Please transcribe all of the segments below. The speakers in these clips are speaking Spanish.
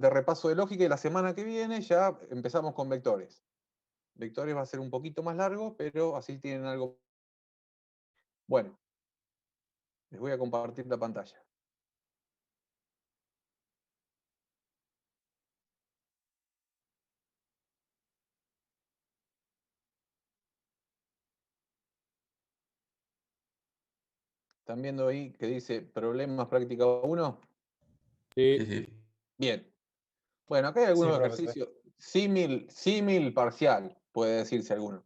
de repaso de lógica y la semana que viene ya empezamos con vectores. Vectores va a ser un poquito más largo, pero así tienen algo. Bueno, les voy a compartir la pantalla. ¿Están viendo ahí que dice problemas práctica 1? Sí. Sí. Bien. Bueno, acá hay algunos Sí, profesor. ejercicios. Símil parcial, puede decirse alguno.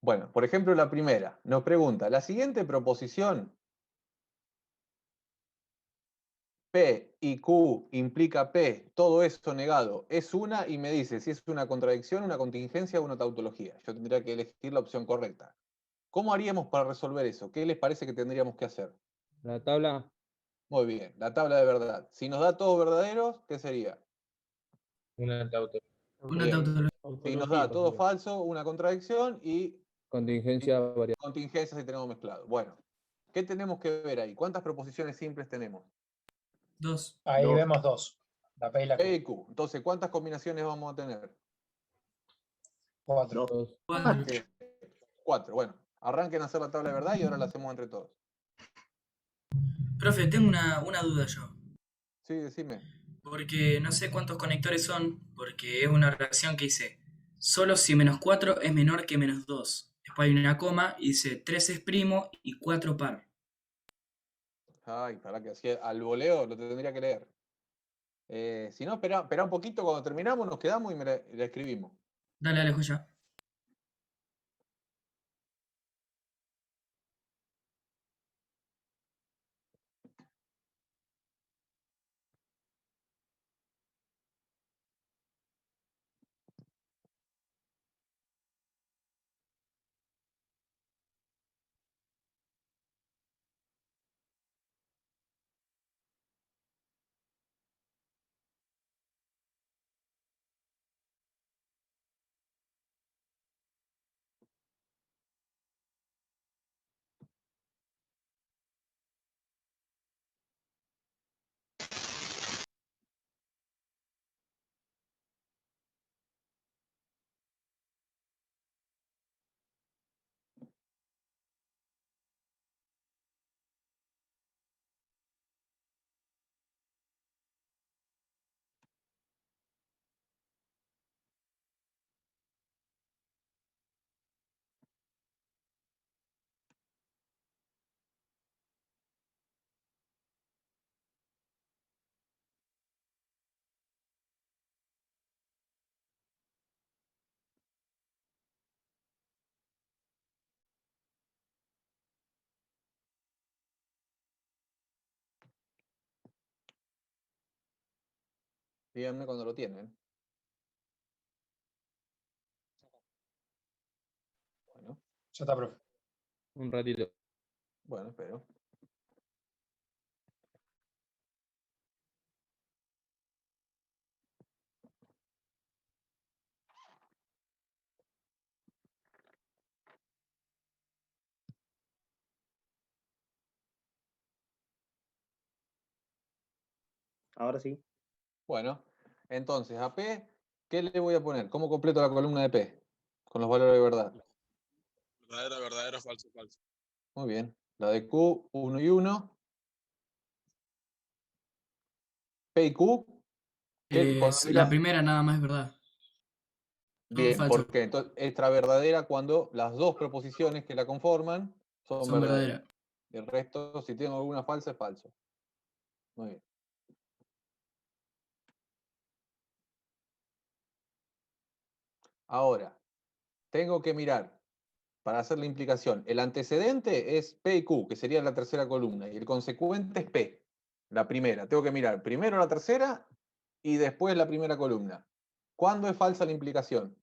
Bueno, por ejemplo, la primera nos pregunta, la siguiente proposición, P y Q implica P, todo esto negado, es una, y me dice si es una contradicción, una contingencia o una tautología. Yo tendría que elegir la opción correcta. ¿Cómo haríamos para resolver eso? ¿Qué les parece que tendríamos que hacer? La tabla. Muy bien, la tabla de verdad. Si nos da todos verdaderos, ¿qué sería? Una tautología. Una Bien. tautología. Si nos da todo falso, una contradicción y Contingencia variable. contingencias si tenemos mezclado. Bueno, ¿qué tenemos que ver ahí? ¿Cuántas proposiciones simples tenemos? 2. Ahí Dos. vemos dos. La P y la Q. P y Q. Entonces, ¿cuántas combinaciones vamos a tener? 4. Dos. 4. Bien, 4. Bueno, arranquen a hacer la tabla de verdad y ahora la hacemos entre todos. Profe, tengo una duda yo. Sí, decime. Porque no sé cuántos conectores son, porque es una reacción que dice solo si menos 4 es menor que menos 2. Después hay una coma y dice 3 es primo y 4 par. Ay, para que así al voleo lo tendría que leer. Si no, espera un poquito, cuando terminamos nos quedamos y la escribimos. Dale, dale, joya. Díganme cuando lo tienen. Bueno, Ya está, profe. Un ratito. bueno, espero. Ahora sí. Bueno, entonces a P, ¿qué le voy a poner? ¿Cómo completo la columna de P? Con los valores de verdad. Verdadero, verdadero, falso, falso. Muy bien. La de Q, 1 y 1. P y Q. Cuando La digas primera nada más es verdad. Todo bien, falso. porque entonces extra verdadera cuando las dos proposiciones que la conforman son Son verdaderas. verdaderas. El resto, si tengo alguna falsa, es falso. Muy bien. Ahora, tengo que mirar para hacer la implicación. El antecedente es P y Q, que sería la tercera columna, y el consecuente es P, la primera. Tengo que mirar primero la tercera y después la primera columna. ¿Cuándo es falsa la implicación?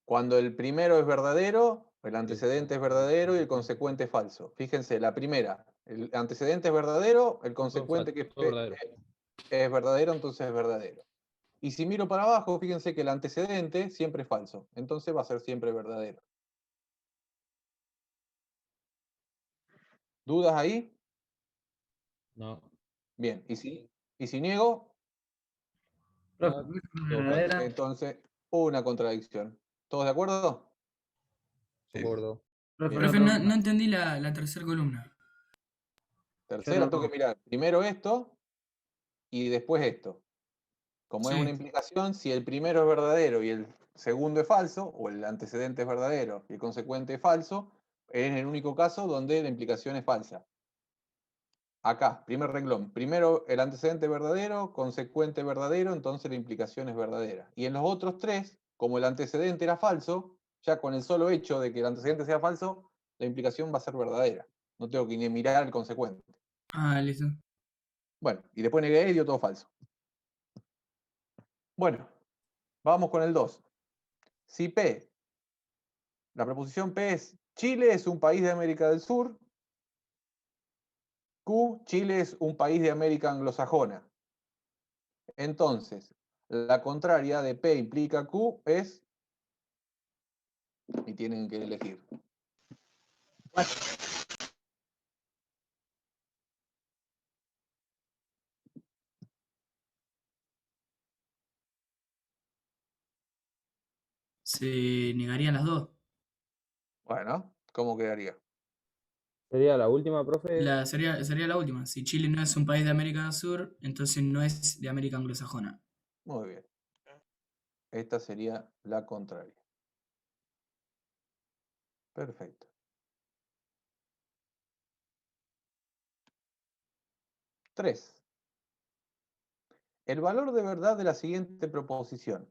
Cuando el primero es verdadero, el antecedente es verdadero y el consecuente es falso. Fíjense, la primera, el antecedente es verdadero, el consecuente que es Todo verdadero. es verdadero, entonces es verdadero. Y si miro para abajo, fíjense que el antecedente siempre es falso, entonces va a ser siempre verdadero. ¿Dudas ahí? No. Bien, ¿y si niego? No, todo falso. Entonces, una contradicción. ¿Todos de acuerdo? De acuerdo. Bien. Profe, no entendí la tercera columna. Tercera, tengo que mirar primero esto y después esto. Como es una Sí. implicación, si el primero es verdadero y el segundo es falso, o el antecedente es verdadero y el consecuente es falso, es el único caso donde la implicación es falsa. Acá, primer renglón. Primero el antecedente verdadero, consecuente verdadero, entonces la implicación es verdadera. Y en los otros tres, como el antecedente era falso, ya con el solo hecho de que el antecedente sea falso, la implicación va a ser verdadera. No tengo que ni mirar el consecuente. Ah, listo. Bueno, y después negué y dio todo falso. Bueno, vamos con el 2. Si P, la proposición P es Chile es un país de América del Sur, Q, Chile es un país de América anglosajona. Entonces, la contraria de P implica Q es, y tienen que elegir. Se negarían las dos. Bueno, ¿cómo quedaría? Sería la última, profe. Sería la última. Si Chile no es un país de América del Sur, entonces no es de América anglosajona. Muy bien. Esta sería la contraria. Perfecto. 3. El valor de verdad de la siguiente proposición.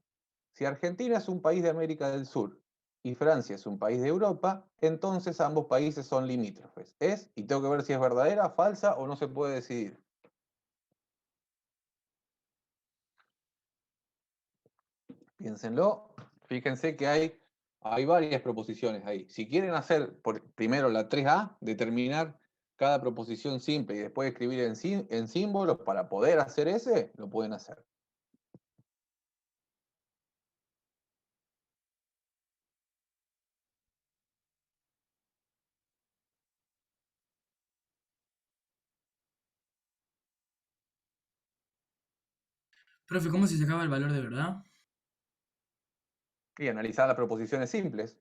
Si Argentina es un país de América del Sur y Francia es un país de Europa, entonces ambos países son limítrofes. ¿Es? Y tengo que ver si es verdadera, falsa o no se puede decidir. Piénsenlo. Fíjense que hay varias proposiciones ahí. Si quieren hacer primero la 3A, determinar cada proposición simple y después escribir en símbolos para poder hacer ese, lo pueden hacer. Profe, ¿cómo se sacaba el valor de verdad? Y analizar las proposiciones simples.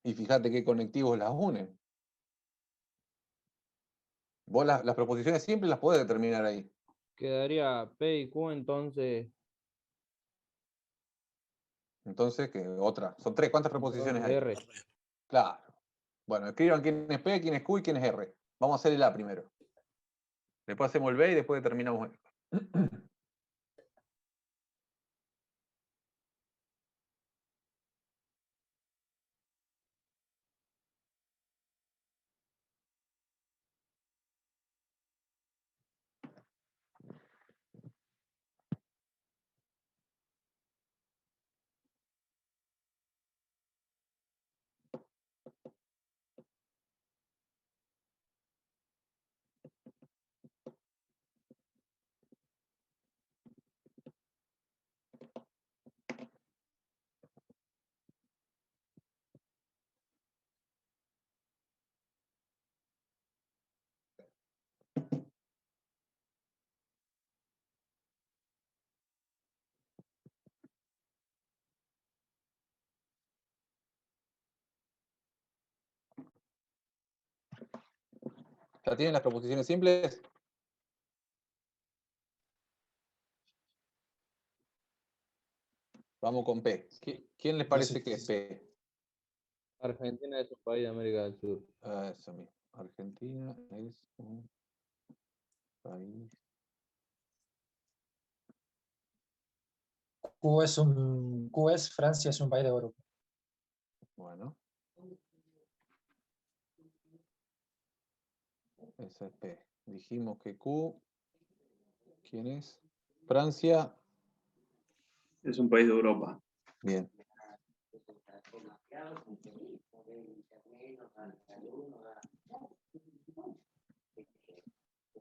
Y fíjate qué conectivos las unen. Vos las proposiciones simples las podés determinar ahí. Quedaría P y Q, entonces. Entonces, ¿qué otra? Son 3. ¿Cuántas proposiciones hay? R. Claro. Bueno, escriban quién es P, quién es Q y quién es R. Vamos a hacer el A primero. Después hacemos el B y después determinamos el. ¿Ya tienen las proposiciones simples? Vamos con P. ¿Quién les parece que es P? Argentina es un país de América del Sur. Eso mismo. Argentina es un país. Q es Francia, es un país de Europa. Bueno. Esa es P. Dijimos que Q. ¿Quién es? Francia. Es un país de Europa. Bien.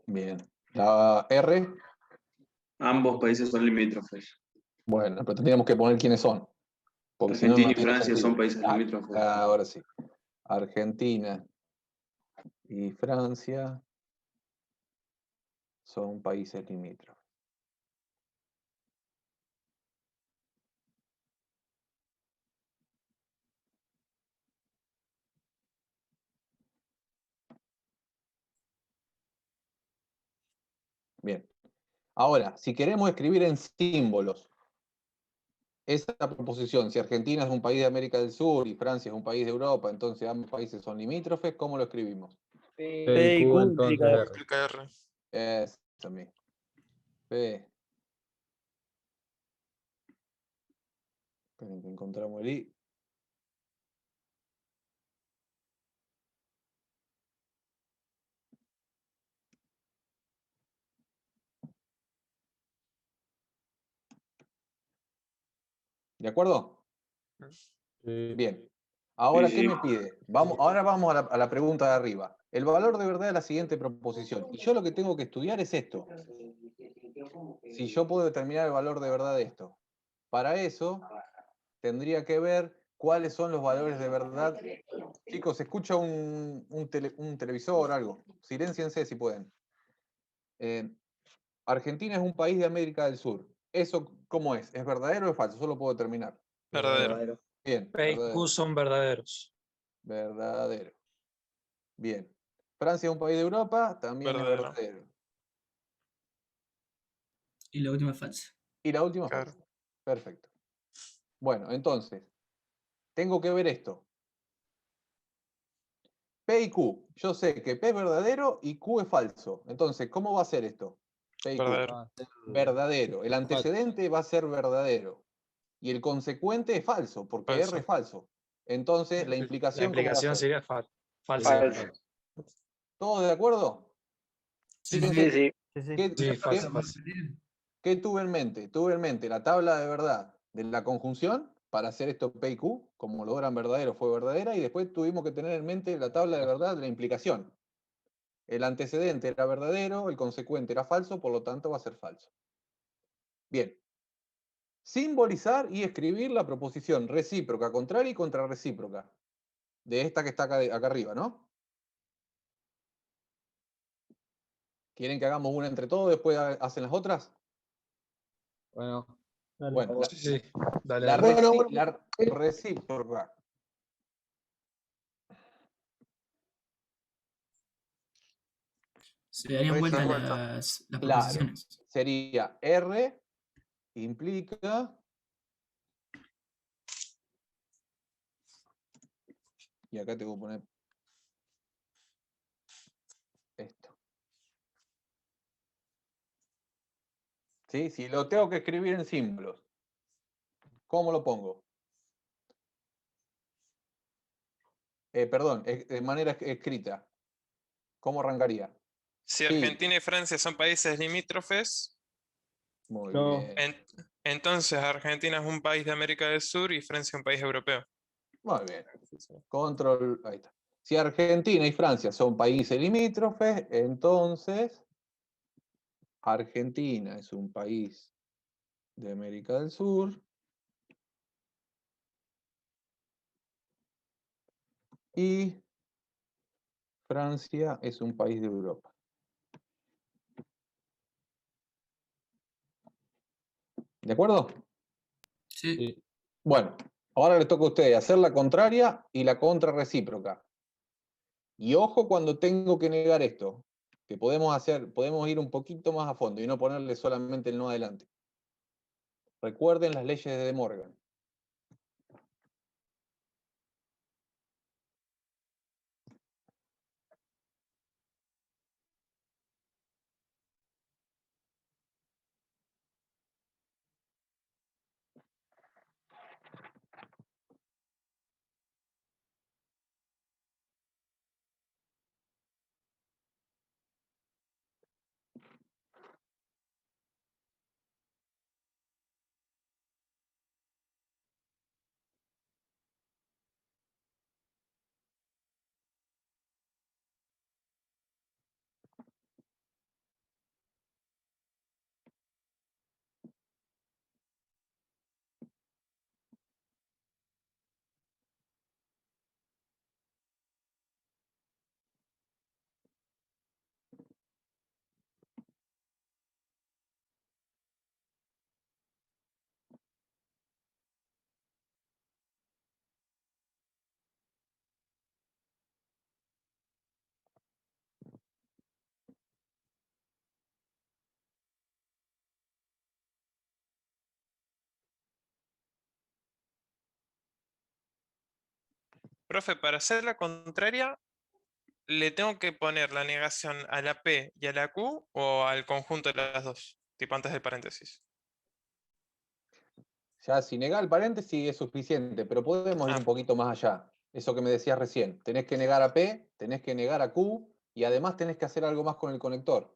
Bien. La R. Ambos países son limítrofes. Bueno, pero tendríamos que poner quiénes son. Porque si no, Argentina no y tiene Francia sentido. son países Ah, limítrofes. ahora sí. Argentina y Francia son países limítrofes. Bien. Ahora, si queremos escribir en símbolos esa proposición, si Argentina es un país de América del Sur y Francia es un país de Europa, entonces ambos países son limítrofes, ¿cómo lo escribimos? P y Q, entonces R. Explica R. Eso mismo. P. Esperen que encontramos el I. ¿De acuerdo? Sí. Bien. Ahora, Sí, ¿qué sí. me pide? Ahora vamos a la pregunta de arriba. El valor de verdad de la siguiente proposición. Y yo lo que tengo que estudiar es esto. Si yo puedo determinar el valor de verdad de esto. Para eso, tendría que ver cuáles son los valores de verdad. Chicos, ¿se escucha un televisor o algo? Silénciense si pueden. Argentina es un país de América del Sur. ¿Eso cómo es? ¿Es verdadero o es falso? Solo puedo determinar. Verdadero. Bien, P y Q verdadero. son verdaderos. Verdadero. Bien. Francia es un país de Europa, también es Verdadero. verdadero. Y la última es falsa. Y la última Claro. falsa. Perfecto. Bueno, entonces, tengo que ver esto. P y Q. Yo sé que P es verdadero y Q es falso. Entonces, ¿cómo va a ser esto? P y Q. Verdadero. Va a ser Verdadero. El antecedente va a ser verdadero. Y el consecuente es falso, porque Falso. R es falso. Entonces, la La implicación, ¿cómo va a implicación ser? sería falsa. Falso. ¿Todos de acuerdo? Sí, Fíjense, Sí, sí. Sí, sí. ¿qué, Sí, falsa, qué- falsa. qué tuve en mente? Tuve en mente la tabla de verdad de la conjunción para hacer esto P y Q, como lo eran verdadero fue verdadera, y después tuvimos que tener en mente la tabla de verdad de la implicación. El antecedente era verdadero, el consecuente era falso, por lo tanto va a ser falso. Bien. Simbolizar y escribir la proposición recíproca, contraria y contrarrecíproca. De esta que está acá arriba, ¿no? ¿Quieren que hagamos una entre todos, después hacen las otras? Bueno, Bueno, Sí, sí. Dale, la dale. la recíproca. Se darían vuelta Vuelta. las Claro, proposiciones. sería R implica, y acá tengo que poner esto. ¿Sí? Si lo tengo que escribir en símbolos, ¿cómo lo pongo? Perdón, de manera escrita. ¿Cómo arrancaría? Si Sí, Argentina y Francia son países limítrofes, muy No. bien. entonces Argentina es un país de América del Sur y Francia un país europeo. Muy bien. Control, ahí está. Si Argentina y Francia son países limítrofes, entonces Argentina es un país de América del Sur y Francia es un país de Europa. ¿De acuerdo? Sí. Sí. Bueno, ahora les toca a ustedes hacer la contraria y la contrarrecíproca. Y ojo cuando tengo que negar esto, que podemos ir un poquito más a fondo y no ponerle solamente el no adelante. Recuerden las leyes de De Morgan. Profe, para hacer la contraria, ¿le tengo que poner la negación a la P y a la Q o al conjunto de las dos? Tipo antes del paréntesis. Ya si negás el paréntesis es suficiente, pero podemos ir Ah, un poquito más allá. Eso que me decías recién. Tenés que negar a P, tenés que negar a Q y además tenés que hacer algo más con el conector.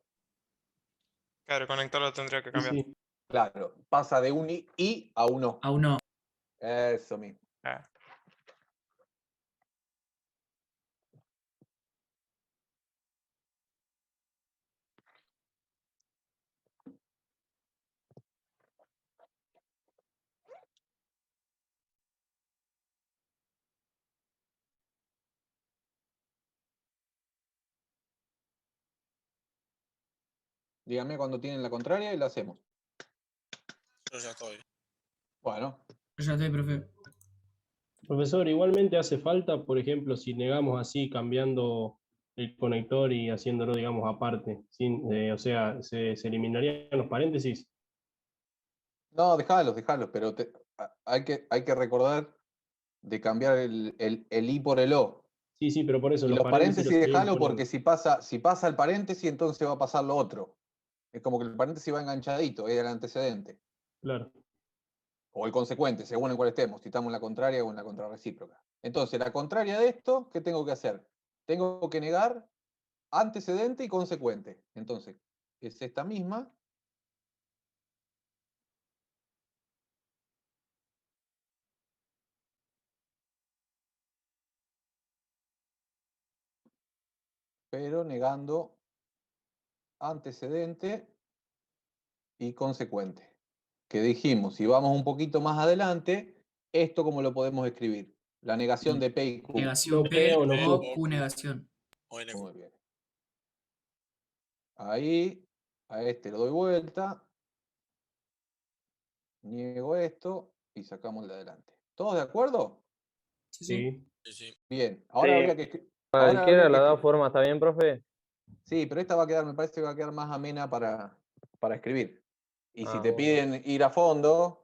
claro, el conector lo tendría que Sí, cambiar. sí. Claro, pasa de un I a un O. A uno. Eso mismo. Ah, Dígame cuando tienen la contraria y la hacemos. Yo ya estoy. Bueno, Yo ya estoy, profe. Profesor, igualmente hace falta, por ejemplo, si negamos así, cambiando el conector y haciéndolo, digamos, aparte, o sea, se eliminarían los paréntesis. no, dejalos, pero hay que recordar de cambiar el I por el O. Sí, sí, pero por eso Y los los paréntesis paréntesis los seguimos dejalo porque poniendo. si pasa el paréntesis, entonces va a pasar lo otro. Es como que el paréntesis va enganchadito, es el antecedente. Claro. O el consecuente, según en cuál estemos, si estamos en la contraria o en la contrarrecíproca. Entonces, la contraria de esto, ¿qué tengo que hacer? Tengo que negar antecedente y consecuente. Entonces, es esta misma. Pero negando antecedente y consecuente. Que dijimos, si vamos un poquito más adelante, esto cómo lo podemos escribir. La negación de P y Q. Negación No P P o no o Q. Q negación. O NQ. Muy bien. Ahí, a este lo doy vuelta, niego esto y sacamos el de adelante. ¿Todos de acuerdo? Sí, sí. Sí. Sí, sí. Bien. Ahora Sí. habría que Cualquiera de las dos formas, ¿está bien, profe? Sí, pero esta va a quedar, me parece que va a quedar más amena para escribir. Y si te Bueno, piden ir a fondo,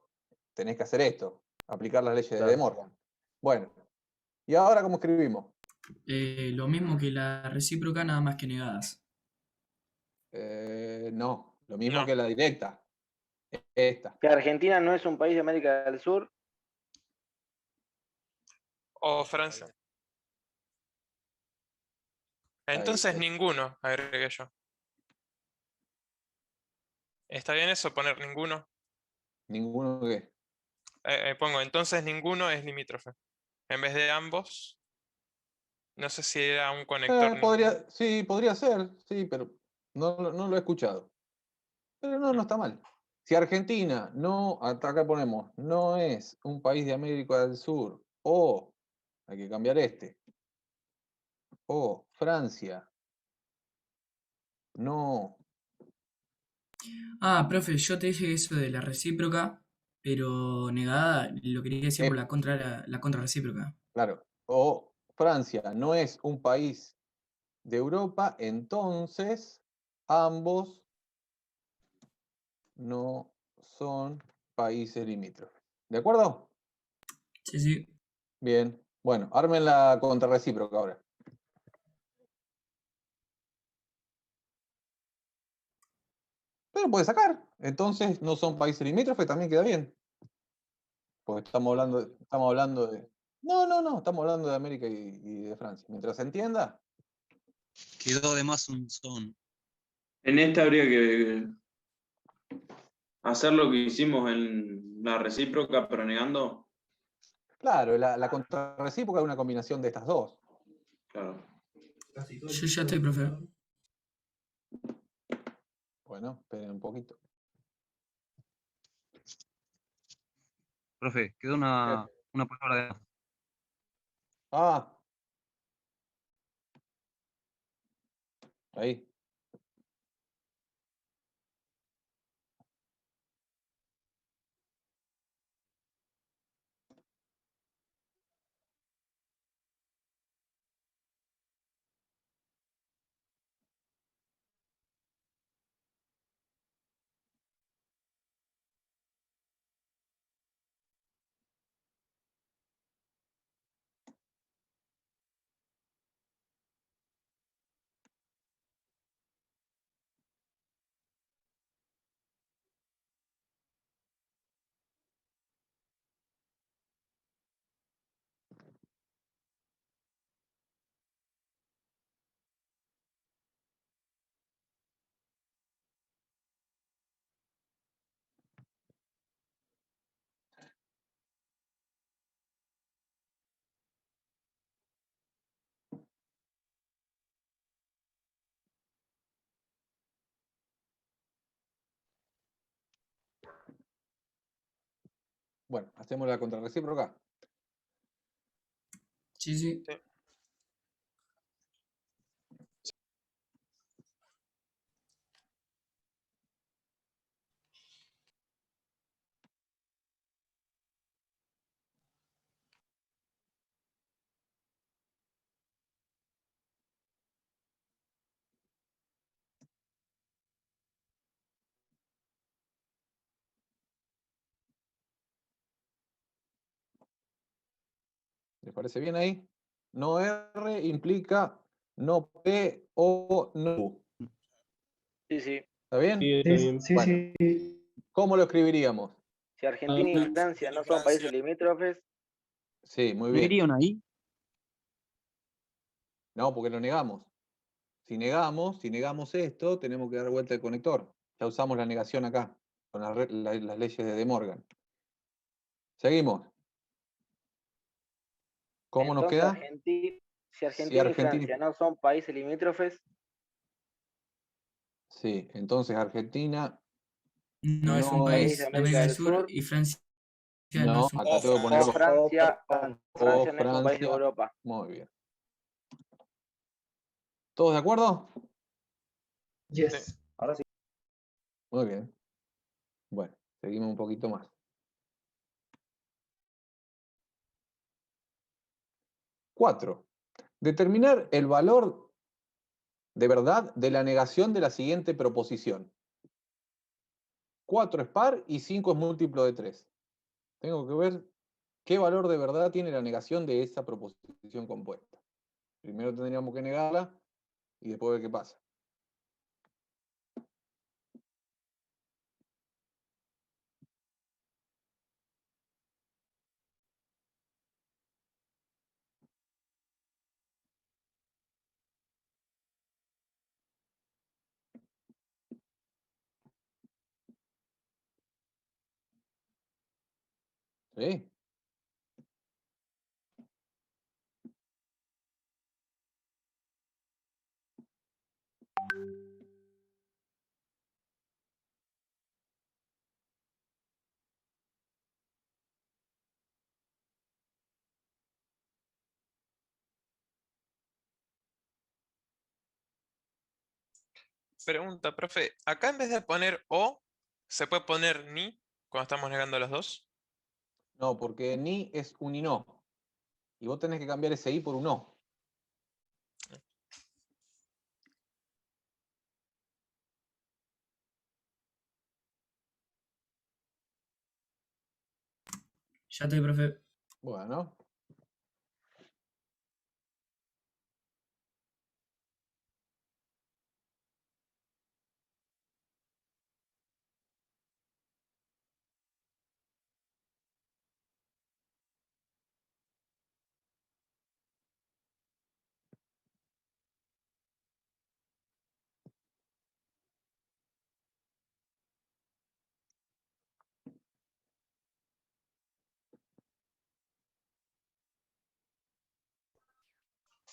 tenés que hacer esto, aplicar las leyes de De claro. Morgan. Bueno, ¿y ahora cómo escribimos? Lo mismo que la recíproca, nada más que negadas. No, lo mismo no. que la directa. Esta. Que Argentina no es un país de América del Sur. O Francia. Entonces Ahí. ninguno, agregué yo. ¿Está bien eso, poner ninguno? Ninguno que. Pongo, entonces ninguno es limítrofe. En vez de ambos, no sé si era un conector. Sí, podría ser, sí, pero no lo he escuchado. Pero no está mal. Si Argentina no, hasta acá ponemos, no es un país de América del Sur, o, hay que cambiar este, o Francia, no, Ah, profe, yo te dije eso de la recíproca, pero negada lo quería decir por la contrarrecíproca. claro, o Francia no es un país de Europa, entonces ambos no son países limítrofes. ¿De acuerdo? Sí, sí. Bien. Bueno, armen la contrarrecíproca ahora. Pero puede sacar. Entonces no son países limítrofes, también queda bien. Porque estamos hablando de. No, estamos hablando de América y de Francia. Mientras se entienda, Quedó de más un son. En esta habría que hacer lo que hicimos en la recíproca, pero negando. claro, la contrarrecíproca es una combinación de estas dos. Claro. Yo ya estoy, profe. Bueno, esperen un poquito. Profe, quedó Eh, una palabra de más. Ah, ahí. Bueno, hacemos la contrarrecíproca. Sí, sí. ¿Les parece bien ahí? No R implica no P o no Q. Sí, sí. ¿Está bien? Sí, está bien. Bueno, ¿cómo lo escribiríamos? Si Argentina y Argentina Francia y no son países Francia. limítrofes, Sí, muy ¿No bien. irían ahí? No, porque lo negamos. Si negamos esto, tenemos que dar vuelta el conector. Ya usamos la negación acá, con las leyes de De Morgan. Seguimos. ¿Cómo nos entonces queda? si Si Argentina y Argentina. Francia no son países limítrofes, Sí, entonces Argentina No es un no país país de de América América del del Sur Sur, y Francia no no, es un acá O tengo que o ponerlo. Francia. Francia no es un país de Francia. Europa. Muy bien. ¿Todos de acuerdo? Sí. Ahora sí. Muy bien. Bueno, seguimos un poquito más. 4. Determinar el valor de verdad de la negación de la siguiente proposición. 4 es par y 5 es múltiplo de 3. Tengo que ver qué valor de verdad tiene la negación de esa proposición compuesta. Primero tendríamos que negarla y después ver qué pasa. ¿Sí? Pregunta, profe. Acá en vez de poner O, ¿se puede poner ni cuando estamos negando los dos? No, porque ni es un y no. Y vos tenés que cambiar ese i por un no. Ya estoy, profe. Bueno.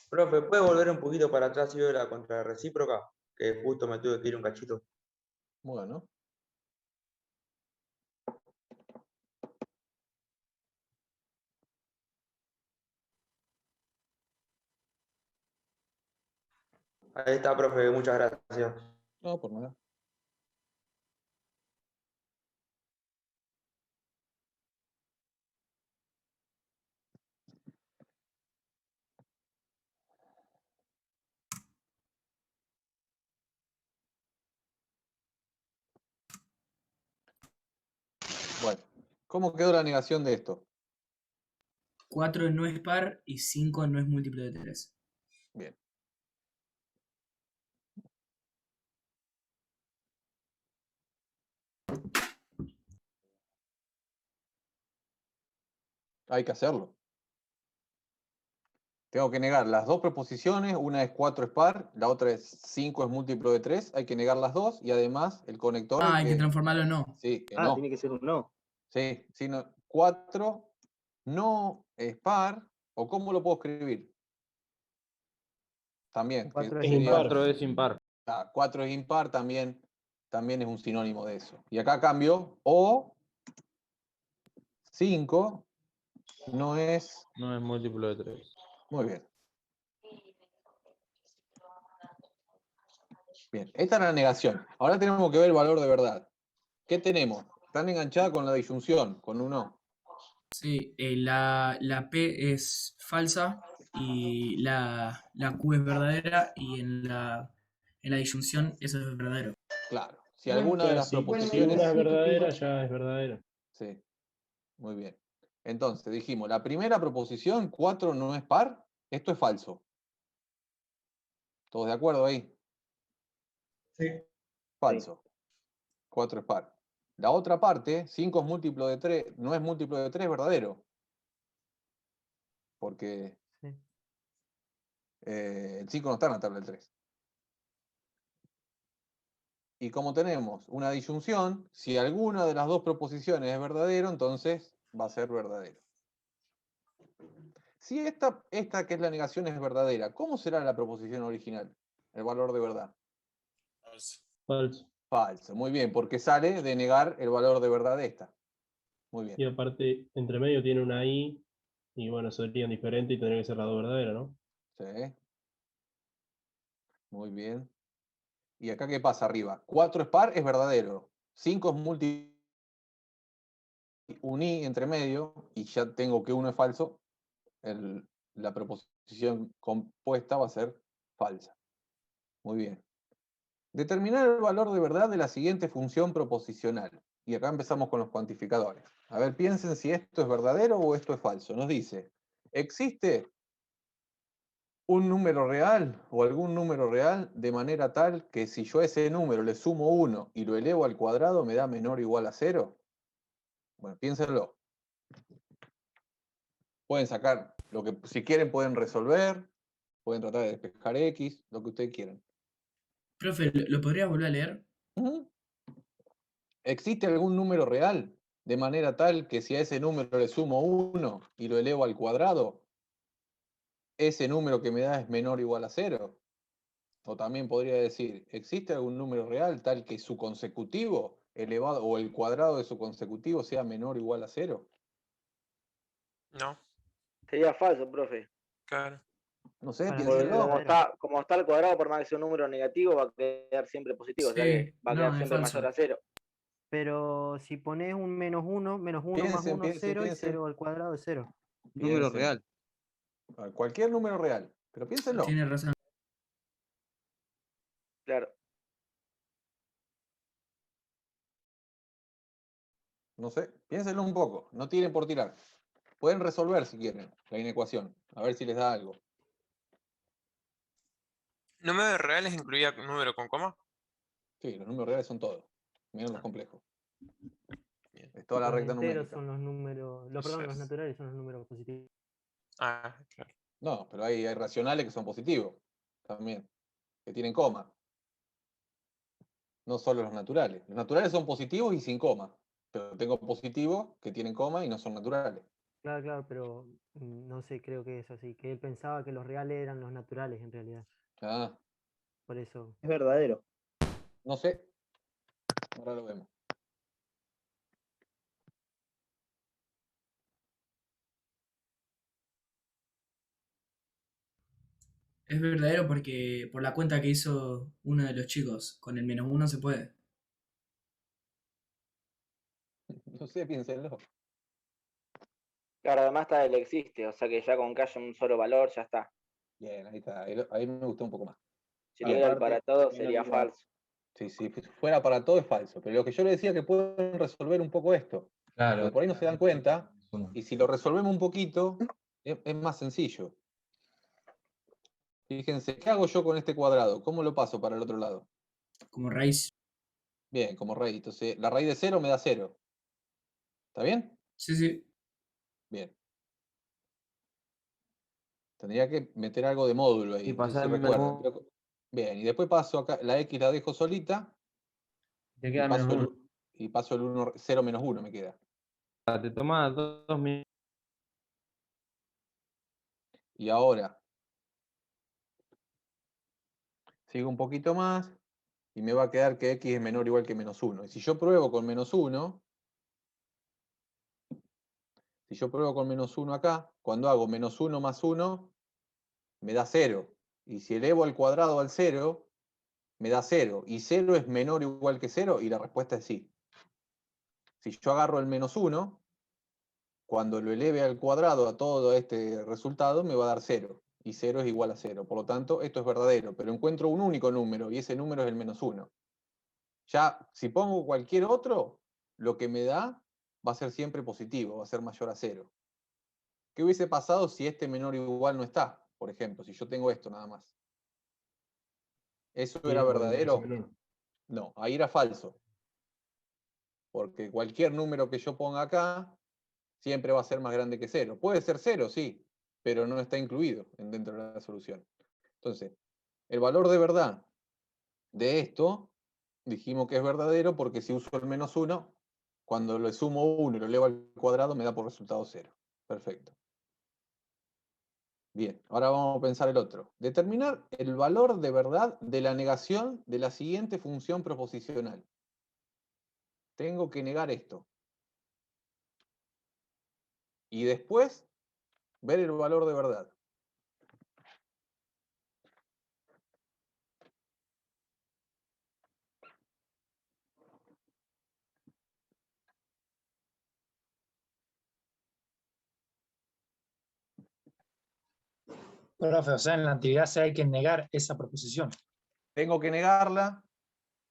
Profe, ¿puede volver un poquito para atrás y ver la contrarrecíproca? Que justo me tuve que ir un cachito. Bueno. Ahí está, profe, muchas gracias. No, por nada. Bueno. ¿Cómo quedó la negación de esto? 4 no es par y 5 no es múltiplo de 3. Bien. Hay que hacerlo. Tengo que negar las dos proposiciones, una es 4 es par, la otra es 5 es múltiplo de 3, hay que negar las dos y además el conector Ah, hay que transformarlo en no. sí, que Ah, no. tiene que ser un no. Sí, sí, no. 4 no es par, o ¿cómo lo puedo escribir? También, que 4 Es sería impar. 4 es impar. 4 es impar, también es un sinónimo de eso. Y acá cambio, o 5 no es... No es múltiplo de 3. Muy bien. Bien, esta es la negación. Ahora tenemos que ver el valor de verdad. ¿Qué tenemos? Están enganchadas con la disyunción, con un no. Sí, la P es falsa y la Q es verdadera y en la disyunción eso es verdadero. Claro. Si O alguna de sea, las si proposiciones... una es verdadera, ya es verdadera. Sí, muy bien. Entonces, dijimos, la primera proposición, 4 no es par, esto es falso. ¿Todos de acuerdo ahí? Sí. Falso. 4 es par. La otra parte, 5 es múltiplo de 3, no es múltiplo de 3, verdadero. Porque Sí. el 5 no está en la tabla del 3. Y como tenemos una disyunción, si alguna de las dos proposiciones es verdadero, entonces va a ser verdadero. Si esta que es la negación es verdadera, ¿cómo será la proposición original? El valor de verdad. Falso. Falso. Falso, muy bien, porque sale de negar el valor de verdad de esta. Muy bien. Y aparte, entre medio tiene una I, y bueno, serían diferentes y tendría que ser la 2 verdadera, ¿no? Sí. Muy bien. ¿Y acá qué pasa arriba? 4 es par, es verdadero. 5 es múltiplo, un i entre medio, y ya tengo que 1 es falso. La proposición compuesta va a ser falsa. Muy bien. Determinar el valor de verdad de la siguiente función proposicional. Y acá empezamos con los cuantificadores. A ver, piensen si esto es verdadero o esto es falso. Nos dice, ¿existe un número real o algún número real de manera tal que si yo a ese número le sumo 1 y lo elevo al cuadrado me da menor o igual a 0? Bueno, piénsenlo. Pueden sacar lo que, si quieren pueden resolver, pueden tratar de despejar X, lo que ustedes quieran. Profe, ¿lo podría volver a leer? ¿Existe algún número real de manera tal que si a ese número le sumo 1 y lo elevo al cuadrado, ese número que me da es menor o igual a 0? O también podría decir, ¿existe algún número real tal que su consecutivo elevado o el cuadrado de su consecutivo sea menor o igual a 0? No, Sería falso, profe. claro. No sé, Para mí es Porque piénsenlo. verdadero. como está el cuadrado, por más que sea un número negativo, va a quedar siempre positivo, o sea que Sí, va a no, quedar es siempre falso. mayor a 0. Pero si pones un -1, -1 más Piensen, 1, piensen, 0 y piensen. 0 al cuadrado es 0. Número Piensen. real. Cualquier número real. Pero piénsenlo. Tiene razón. Claro. No sé, piénsenlo un poco. No tiren por tirar. Pueden resolver si quieren la inecuación. A ver si les da algo. ¿Números reales incluía número con coma? Sí, los números reales son todos. Menos los Ah. complejos. Bien. Es toda la Los recta enteros numérica. son los números, perdón, los naturales son los números positivos. Ah, claro. No, pero hay racionales que son positivos. También. Que tienen coma. No solo los naturales. Los naturales son positivos y sin coma. Pero tengo positivos que tienen coma y no son naturales. Claro, claro, pero no sé, creo que es así, que él pensaba que los reales eran los naturales en realidad. Ah, Por eso. Es verdadero. no sé. Ahora lo vemos. Es verdadero porque por la cuenta que hizo uno de los chicos, con el -1 se puede. No sé, piénsenlo. Claro, además está el existe, o sea que ya con que haya un solo valor ya está. Bien, ahí está. Ahí me gustó un poco más. Si Y tuviera el aparte, para todo sería falso. sí, si fuera para todo es falso. Pero lo que yo le decía que pueden resolver un poco esto. Claro. Porque por ahí no se dan cuenta. Y si lo resolvemos un poquito, es más sencillo. Fíjense, ¿qué hago yo con este cuadrado? ¿Cómo lo paso para el otro lado? Como raíz. Bien, como raíz. Entonces, la raíz de 0 me da 0. ¿Está bien? Sí, sí. Bien. Tendría que meter algo de módulo ahí. Y No sé si pasarme el recuerdan. Bien, y después paso acá, la X la dejo solita. Te Y queda paso menos el, 1. y paso el 1, 0 menos 1 me queda. Te toma 2 minutos. Y ahora, sigo un poquito más. Y me va a quedar que X es menor o igual que -1. Y si yo pruebo con -1, Si yo pruebo con menos 1 acá, cuando hago menos 1 más 1, me da 0. Y si elevo al cuadrado al 0, me da 0. ¿Y 0 es menor o igual que 0? Y la respuesta es sí. Si yo agarro el menos 1, cuando lo eleve al cuadrado a todo este resultado, me va a dar 0. Y 0 es igual a 0. Por lo tanto, esto es verdadero. Pero encuentro un único número, y ese número es el menos 1. Ya, si pongo cualquier otro, lo que me da va a ser siempre positivo, va a ser mayor a 0. ¿Qué hubiese pasado si este menor o igual no está? Por ejemplo, si yo tengo esto nada más. ¿Eso era verdadero? No, ahí era falso. Porque cualquier número que yo ponga acá siempre va a ser más grande que 0. Puede ser 0, sí, pero no está incluido dentro de la solución. Entonces, el valor de verdad de esto, dijimos que es verdadero porque si uso el menos 1, cuando le sumo 1 y lo elevo al cuadrado, me da por resultado 0. Perfecto. Bien, ahora vamos a pensar el otro. Determinar el valor de verdad de la negación de la siguiente función proposicional. Tengo que negar esto. Y después, ver el valor de verdad. Profe, o sea, en la actividad se hay que negar esa proposición. Tengo que negarla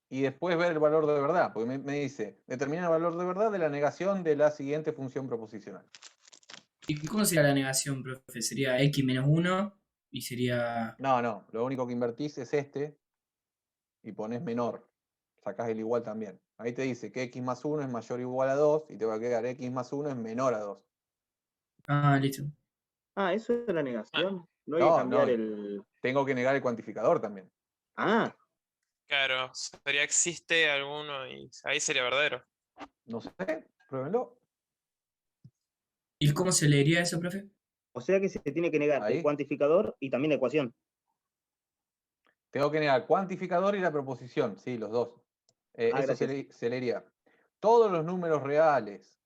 y después ver el valor de verdad, porque me dice, determina el valor de verdad de la negación de la siguiente función proposicional. ¿Y cómo sería la negación, profe? Sería x menos 1 y sería... No, lo único que invertís es este y pones menor. Sacás el igual también. Ahí te dice que x más 1 es mayor o igual a 2 y te va a quedar x más 1 es menor a 2. Ah, listo. Ah, eso es la negación. No hay que No, cambiar el. tengo que negar el cuantificador también. Ah, Claro, sería existe alguno y ahí sería verdadero. No sé, pruébenlo. ¿Y cómo se leería eso, profe? o sea que se tiene que negar el Ahí. cuantificador y también la ecuación. Tengo que negar cuantificador y la proposición, sí, los dos. Eso Gracias. se leería. Todos los números reales,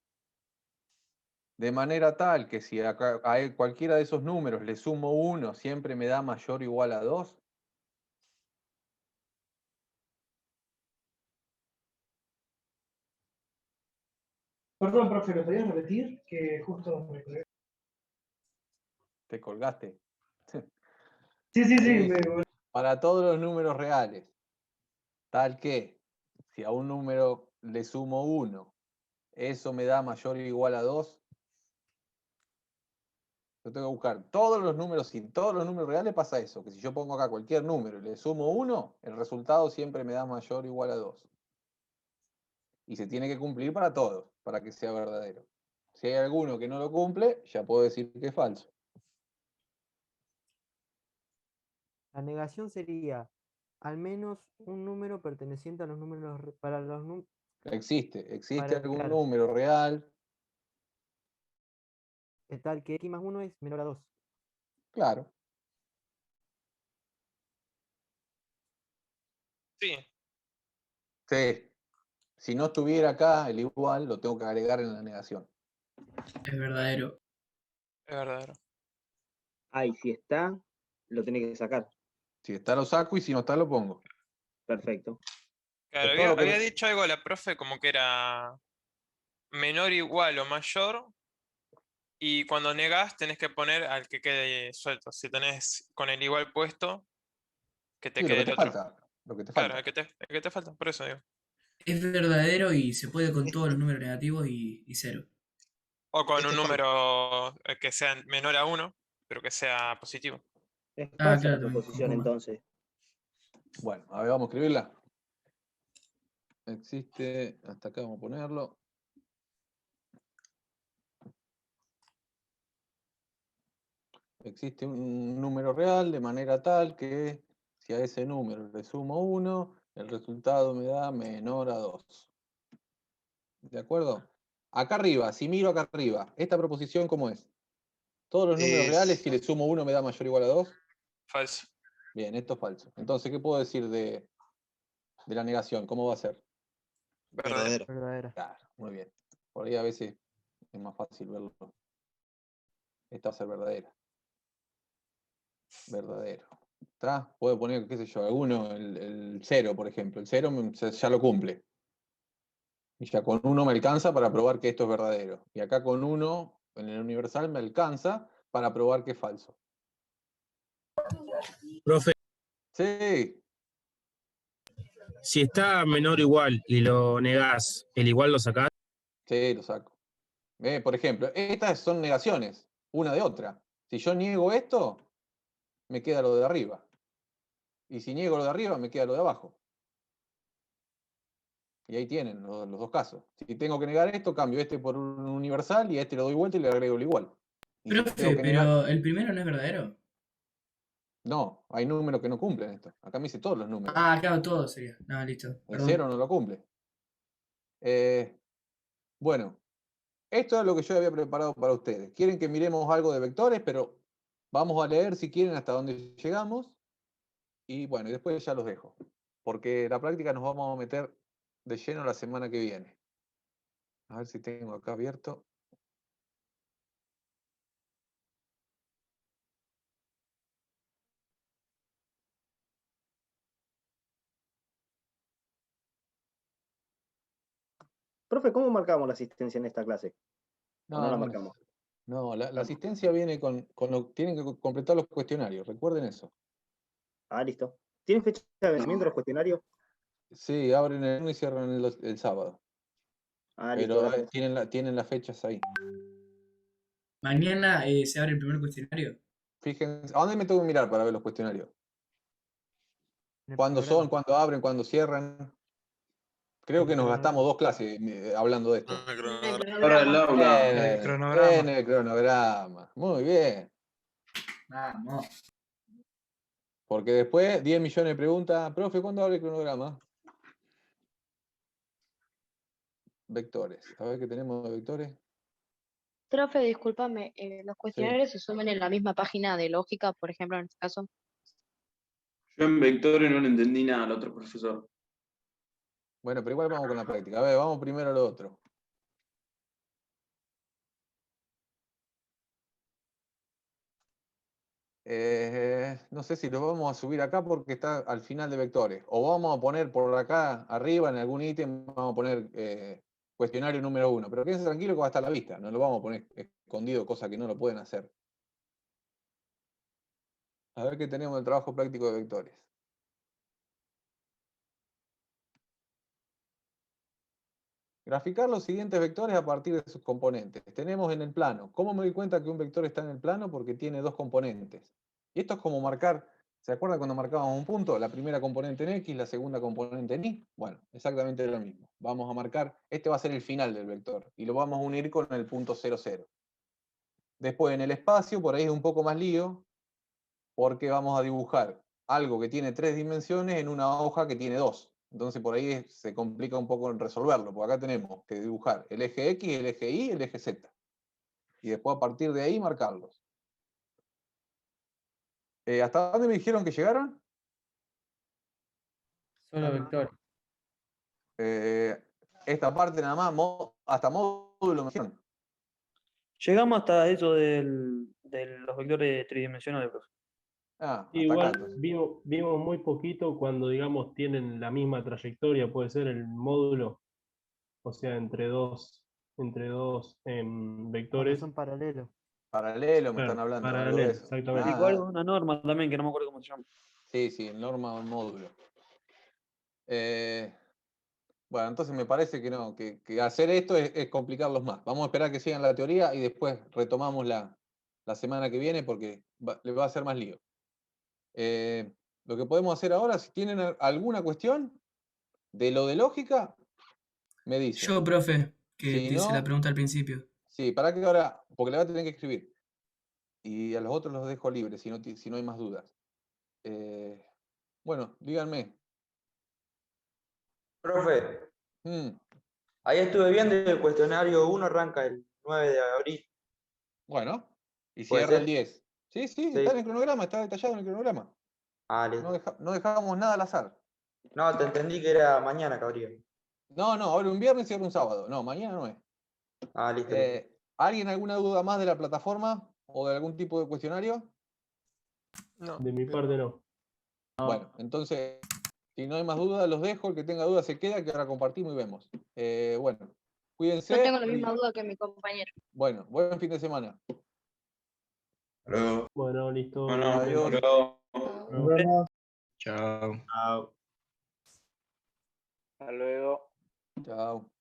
de manera tal que si a cualquiera de esos números le sumo 1, siempre me da mayor o igual a 2. Perdón, profe, ¿lo podías repetir? Que justo me colgué. Te colgaste. Sí. Para todos los números reales, tal que si a un número le sumo 1, eso me da mayor o igual a 2. Yo tengo que buscar todos los números, sin todos los números reales pasa eso, que si yo pongo acá cualquier número y le sumo 1, el resultado siempre me da mayor o igual a 2. Y se tiene que cumplir para todos, para que sea verdadero. Si hay alguno que no lo cumple, ya puedo decir que es falso. La negación sería al menos un número perteneciente a los números para los números. Existe algún claro, número real. tal que x más 1 es menor a 2. Claro. Sí, Sí. Si no estuviera acá, el igual lo tengo que agregar en la negación. Es verdadero. es verdadero. Ah, y si está, lo tenés que sacar. Si está lo saco y si no está lo pongo. Perfecto. Claro, Es todo lo que había dicho algo la profe como que era menor, igual o mayor. Y cuando negás tenés que poner al que quede suelto. Si tenés con el igual puesto, que te Sí, lo quede que el te otro. falta. Lo que te Claro, falta. el que te falta, por eso digo. Es verdadero y se puede con todos los números negativos y 0. O con Este un es falso. número que sea menor a 1, pero que sea positivo. Es Ah, falsa la claro, también, con proposición coma. entonces. Bueno, a ver, vamos a escribirla. Existe, hasta acá vamos a ponerlo. Existe un número real de manera tal que si a ese número le sumo 1, el resultado me da menor a 2. ¿De acuerdo? Acá arriba, si miro acá arriba, ¿esta proposición cómo es? Todos los números reales, si le sumo 1 me da mayor o igual a 2. Falso. Bien, esto es falso. Entonces, ¿qué puedo decir de la negación? ¿Cómo va a ser? Verdadero. Verdadera. Claro, muy bien. Por ahí a veces es más fácil verlo Esta va a ser verdadera. Verdadero. ¿Está? Puedo poner, qué sé yo, alguno, el 0, por ejemplo. El 0 ya lo cumple. Y ya con 1 me alcanza para probar que esto es verdadero. Y acá con 1, en el universal, me alcanza para probar que es falso. Profe, Sí, si está menor o igual y lo negás, ¿el igual lo sacás? sí, lo saco. Por ejemplo, estas son negaciones, una de otra. Si yo niego esto, me queda lo de arriba. Y si niego lo de arriba, me queda lo de abajo. Y ahí tienen los dos casos. Si tengo que negar esto, cambio este por un universal y a este lo doy vuelta y le agrego el igual. Y si tengo Profe, que negar, pero el primero no es verdadero. no, hay números que no cumplen esto. Acá me dice todos los números. Ah, claro, todo sería. No, listo. El Perdón. 0 no lo cumple. Bueno, esto es lo que yo había preparado para ustedes. Quieren que miremos algo de vectores, pero vamos a leer si quieren hasta dónde llegamos. Y bueno, y después ya los dejo. Porque la práctica nos vamos a meter de lleno la semana que viene. A ver si tengo acá abierto. Profe, ¿cómo marcamos la asistencia en esta clase? ¿O no la marcamos? No, la asistencia viene con tienen que completar los cuestionarios, recuerden eso. Ah, listo. ¿Tienen fecha de vencimiento los cuestionarios? Sí, abren el 1 y cierran el sábado. Ah, listo, Pero gracias. tienen las fechas ahí. Mañana se abre el primer cuestionario. Fíjense, ¿a dónde me tengo que mirar para ver los cuestionarios? ¿Cuándo son? ¿Cuándo abren? ¿Cuándo cierran? Creo que nos gastamos 2 clases hablando de esto. Para el aula. Bien, bien el cronograma. Muy bien. Vamos. Porque después 10 millones de preguntas. Profe, ¿cuándo abre el cronograma? Vectores. A ver qué tenemos de vectores. Profe, discúlpame, ¿los cuestionarios se suben en la misma página de lógica, por ejemplo, en este caso? Yo en vectores no le entendí nada al otro profesor. Bueno, pero igual vamos con la práctica. A ver, vamos primero a lo otro. No sé si lo vamos a subir acá porque está al final de vectores. O vamos a poner por acá arriba en algún ítem, vamos a poner cuestionario número 1. Pero quédense tranquilo que va a estar a la vista. No lo vamos a poner escondido, cosa que no lo pueden hacer. A ver qué tenemos del trabajo práctico de vectores. Graficar los siguientes vectores a partir de sus componentes. Tenemos en el plano. ¿Cómo me doy cuenta que un vector está en el plano? Porque tiene 2 componentes. Y esto es como marcar, ¿se acuerdan cuando marcábamos un punto? La primera componente en X, la segunda componente en Y. Bueno, exactamente lo mismo. Vamos a marcar, este va a ser el final del vector. Y lo vamos a unir con el punto 0, 0. Después en el espacio, por ahí es un poco más lío, porque vamos a dibujar algo que tiene 3 dimensiones en una hoja que tiene 2. Entonces por ahí se complica un poco en resolverlo, porque acá tenemos que dibujar el eje X, el eje Y y el eje Z. Y después a partir de ahí marcarlos. ¿Hasta dónde me dijeron que llegaron? Solo vector. Esta parte nada más, hasta módulo me dijeron. Llegamos hasta eso de los vectores tridimensionales, profe. Ah, hasta Igual acá, entonces. vimos muy poquito cuando, digamos, tienen la misma trayectoria, puede ser el módulo, o sea, entre dos Cuando vectores. son paralelos. Paralelo me Claro, están hablando. algo de paralelo, eso. exactamente. Igual una norma también, que no me acuerdo cómo se llama. Sí, norma o módulo. Bueno, entonces me parece que no, que hacer esto es complicarlos más. Vamos a esperar que sigan la teoría y después retomamos la semana que viene porque les va a hacer más lío. Lo que podemos hacer ahora, si tienen alguna cuestión de lo de lógica, me dicen. Yo, profe, que Si te hice la no, pregunta al principio. sí, para que ahora, porque le va a tener que escribir. Y a los otros los dejo libres si no hay más dudas. Bueno, díganme. Profe, Mm, ahí estuve viendo el cuestionario 1 arranca el 9 de abril. Bueno, y ¿Puede cierra el ser? 10. Sí, Sí. está en el cronograma, está detallado en el cronograma. Ah, listo. No dejamos nada al azar. No, te entendí que era mañana que habría. No, abre un viernes y cierra un sábado. No, mañana no es. Ah, listo. ¿Alguien alguna duda más de la plataforma? ¿O de algún tipo de cuestionario? No. De mi parte no. Bueno, entonces, si no hay más dudas, los dejo. El que tenga dudas se queda, que ahora compartimos y vemos. Bueno, cuídense. Yo tengo la misma duda que mi compañero. Bueno, buen fin de semana. Bueno, listo. Bueno, Adiós. hasta luego. Chao. Chao. Hasta luego. Chao.